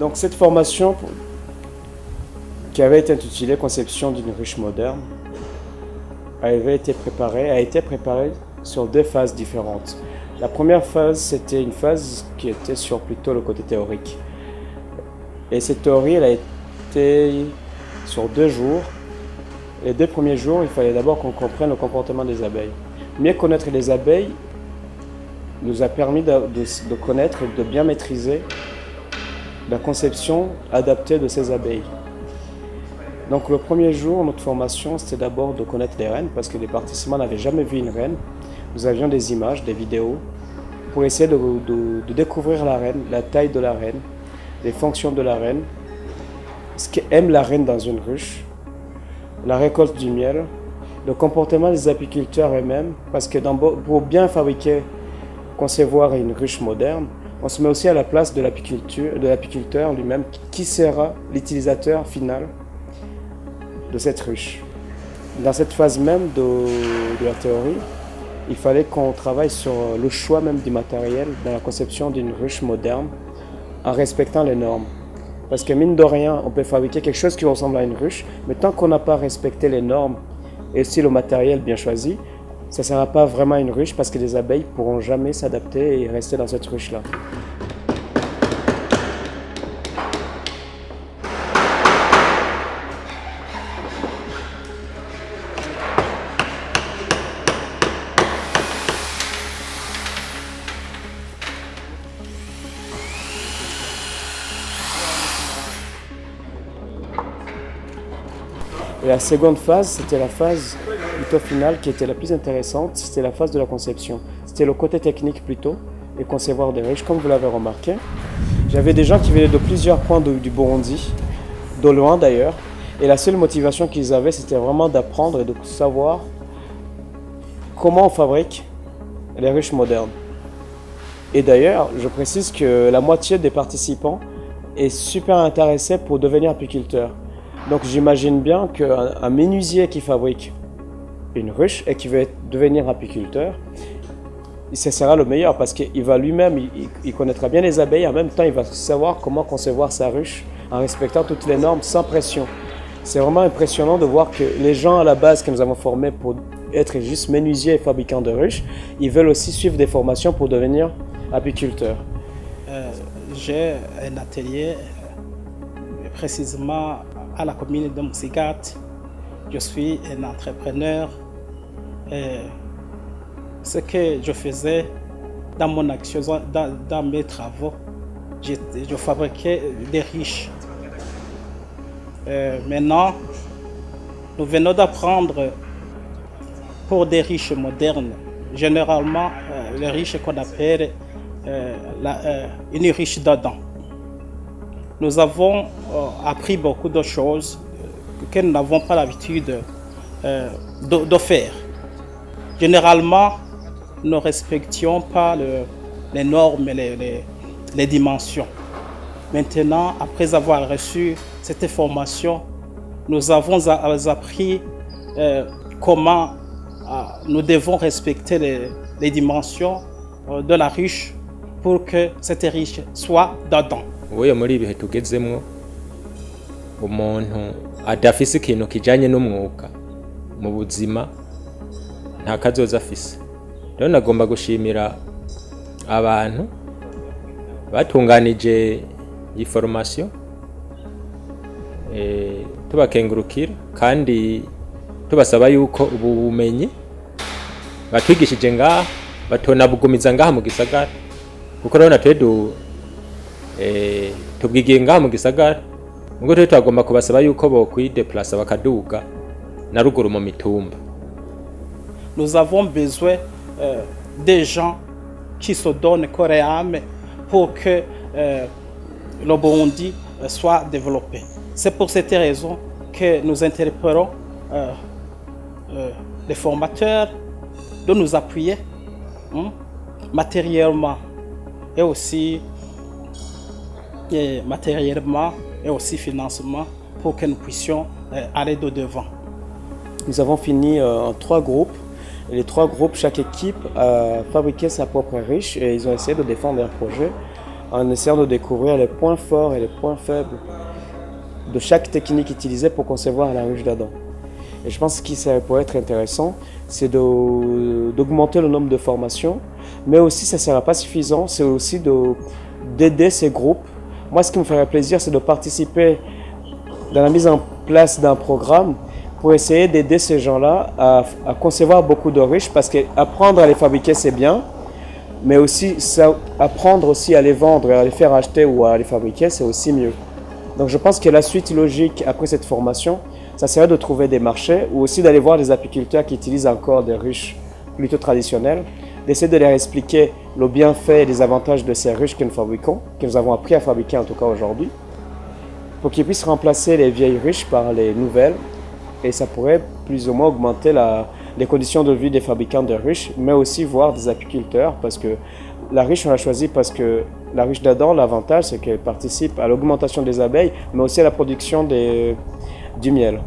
Donc cette formation qui avait été intitulée Conception d'une ruche moderne a été préparée sur 2 phases différentes. La première phase, c'était une phase qui était sur plutôt le côté théorique. Et cette théorie, elle a été sur 2 jours. Les 2 premiers jours, il fallait d'abord qu'on comprenne le comportement des abeilles. Mieux connaître les abeilles nous a permis de connaître et de bien maîtriser la conception adaptée de ces abeilles. Donc le premier jour, notre formation, c'était d'abord de connaître les reines, parce que les participants n'avaient jamais vu une reine. Nous avions des images, des vidéos, pour essayer de découvrir la reine, la taille de la reine, les fonctions de la reine, ce qu'aime la reine dans une ruche, la récolte du miel, le comportement des apiculteurs eux-mêmes, parce que pour bien concevoir une ruche moderne, on se met aussi à la place de l'apiculteur lui-même, qui sera l'utilisateur final de cette ruche. Dans cette phase même de la théorie, il fallait qu'on travaille sur le choix même du matériel dans la conception d'une ruche moderne en respectant les normes. Parce que mine de rien, on peut fabriquer quelque chose qui ressemble à une ruche, mais tant qu'on n'a pas respecté les normes et aussi le matériel bien choisi, ça ne sera pas vraiment une ruche parce que les abeilles ne pourront jamais s'adapter et rester dans cette ruche-là. Et la seconde phase, c'était la phase plutôt finale qui était la plus intéressante, c'était la phase de la conception. C'était le côté technique plutôt, et concevoir des ruches, comme vous l'avez remarqué. J'avais des gens qui venaient de plusieurs points du Burundi, de loin d'ailleurs, et la seule motivation qu'ils avaient, c'était vraiment d'apprendre et de savoir comment on fabrique les ruches modernes. Et d'ailleurs, je précise que la moitié des participants est super intéressée pour devenir apiculteur. Donc j'imagine bien qu'un menuisier qui fabrique une ruche et qui veut devenir apiculteur, ce sera le meilleur parce qu'il va lui-même, il connaîtra bien les abeilles, en même temps il va savoir comment concevoir sa ruche en respectant toutes les normes sans pression. C'est vraiment impressionnant de voir que les gens à la base que nous avons formés pour être juste menuisiers et fabricants de ruches, ils veulent aussi suivre des formations pour devenir apiculteurs. J'ai un atelier précisément à la commune de Moussigat. Je suis un entrepreneur. Et ce que je faisais dans mon action, dans mes travaux, je fabriquais des ruches. Maintenant, nous venons d'apprendre pour des ruches modernes, généralement les ruches qu'on appelle une ruche d'Adam. Nous avons appris beaucoup de choses que nous n'avons pas l'habitude de faire. Généralement, nous ne respections pas les normes et les dimensions. Maintenant, après avoir reçu cette formation, nous avons appris comment nous devons respecter les dimensions de la ruche pour que cette ruche soit dedans. Ubuye muri ibihe tugezemwo umuntu adafise ikintu kijanye n'umwuga mu buzima nta kazoza afise. Rero nagomba gushimira abantu batunganije iyi formation tubakengurukira kandi tubasaba yuko ubu bumenyi batwigishije ngaha batonabugumiza ngaha mu gisagara kuko rero natwe tubwigiye ngaha mu gisagara ngo rero twagomba kubasaba yuko bokwideplace bakaduga na ruguru mu mitumba. Nous avons besoin des gens qui se donnent corps et âme pour que le Burundi soit développé. C'est pour cette raison que nous interpellons les formateurs de nous appuyer matériellement et aussi financièrement pour que nous puissions aller de devant. Nous avons fini en 3 groupes. Et les 3 groupes, chaque équipe a fabriqué sa propre ruche et ils ont essayé de défendre leur projet. en essayant de découvrir les points forts et les points faibles de chaque technique utilisée pour concevoir la ruche d'Adam. Et je pense que ce qui pourrait être intéressant, c'est d'augmenter le nombre de formations, mais aussi ça ne sera pas suffisant, c'est aussi d'aider ces groupes. Moi, ce qui me ferait plaisir, c'est de participer dans la mise en place d'un programme pour essayer d'aider ces gens-là à concevoir beaucoup de ruches, parce qu'apprendre à les fabriquer, c'est bien, mais aussi apprendre aussi à les vendre, à les faire acheter ou à les fabriquer, c'est aussi mieux. Donc je pense que la suite logique après cette formation, ça serait de trouver des marchés ou aussi d'aller voir des apiculteurs qui utilisent encore des ruches plutôt traditionnelles, d'essayer de leur expliquer le bienfait et les avantages de ces ruches que nous fabriquons, que nous avons appris à fabriquer en tout cas aujourd'hui, pour qu'ils puissent remplacer les vieilles ruches par les nouvelles, et ça pourrait plus ou moins augmenter les conditions de vie des fabricants de ruches, mais aussi voir des apiculteurs, parce que la ruche, on l'a choisie parce que la ruche d'Adam, l'avantage, c'est qu'elle participe à l'augmentation des abeilles, mais aussi à la production du miel.